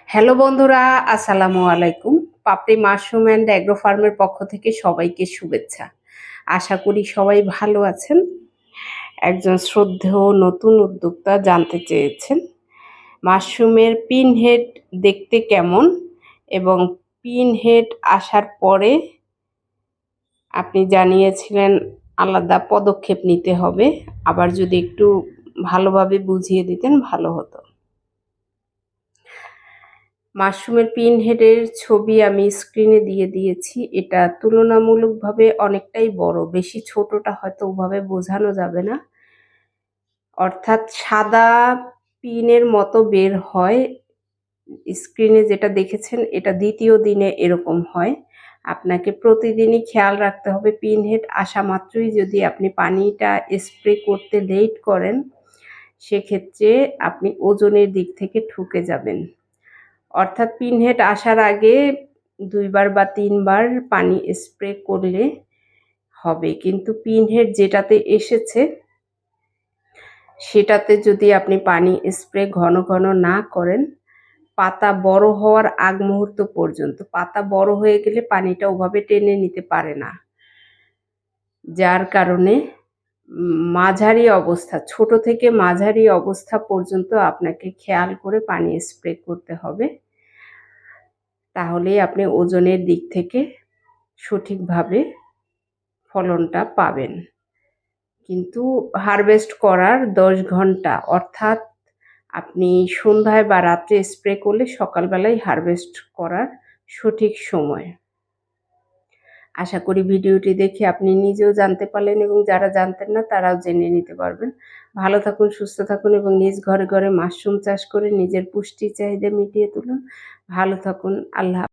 Hello বন্ধুরা, আসসালামু আলাইকুম। পাপড়ি মাশরুম অ্যান্ড অ্যাগ্রো ফার্মের পক্ষ থেকে সবাইকে শুভেচ্ছা। আশা করি সবাই ভালো আছেন। একজন শ্রদ্ধেয় নতুন উদ্যোক্তা জানতে চেয়েছেন মাশরুমের পিন হেড দেখতে কেমন এবং পিন হেড আসার পরে আপনি জানিয়েছিলেন আলাদা পদক্ষেপ নিতে হবে। আবার যদি একটু ভালোভাবে বুঝিয়ে দিতেন ভালো হতো। মাশরুমের পিন হেডের ছবি আমি স্ক্রিনে দিয়ে দিয়েছি। এটা তুলনামূলকভাবে অনেকটাই বড়, বেশি ছোটটা হয়তো ওভাবে বোঝানো যাবে না। অর্থাৎ সাদা পিনের মতো বের হয়। স্ক্রিনে যেটা দেখেছেন এটা দ্বিতীয় দিনে এরকম হয়। আপনাকে প্রতিদিনই খেয়াল রাখতে হবে পিন হেড আসা মাত্রই যদি আপনি পানিটা স্প্রে করতে লেট করেন সেক্ষেত্রে আপনি ওজনের দিক থেকে ঠকে যাবেন। অর্থাৎ পিন হেড আসার আগে 2 বার বা 3 বার পানি স্প্রে করলে হবে, কিন্তু পিন হেড যেটাতে এসেছে সেটাতে যদি আপনি পানি স্প্রে ঘন ঘন না করেন, পাতা বড় হওয়ার আগ মুহূর্ত পর্যন্ত, পাতা বড় হয়ে গেলে পানিটা ওভাবে টেনে নিতে পারে না, যার কারণে মাঝারি অবস্থা, ছোট থেকে মাঝারি অবস্থা পর্যন্ত আপনাকে খেয়াল করে পানি স্প্রে করতে হবে। তাহলেই আপনি ওজনের দিক থেকে সঠিকভাবে ফলনটা পাবেন। কিন্তু হারভেস্ট করার 10 ঘন্টা, অর্থাৎ আপনি সন্ধ্যায় বা রাত্রে স্প্রে করলে সকালবেলায় হারভেস্ট করার সঠিক সময়। আশা করি ভিডিওটি দেখে আপনি নিজেও জানতে পারলেন এবং যারা জানতেন না তারাও জেনে নিতে পারবেন। ভালো থাকুন, সুস্থ থাকুন এবং নিজ ঘরে ঘরে মাশরুম চাষ করে নিজের পুষ্টি চাহিদা মিটিয়ে তুলুন। ভালো থাকুন। আল্লাহ।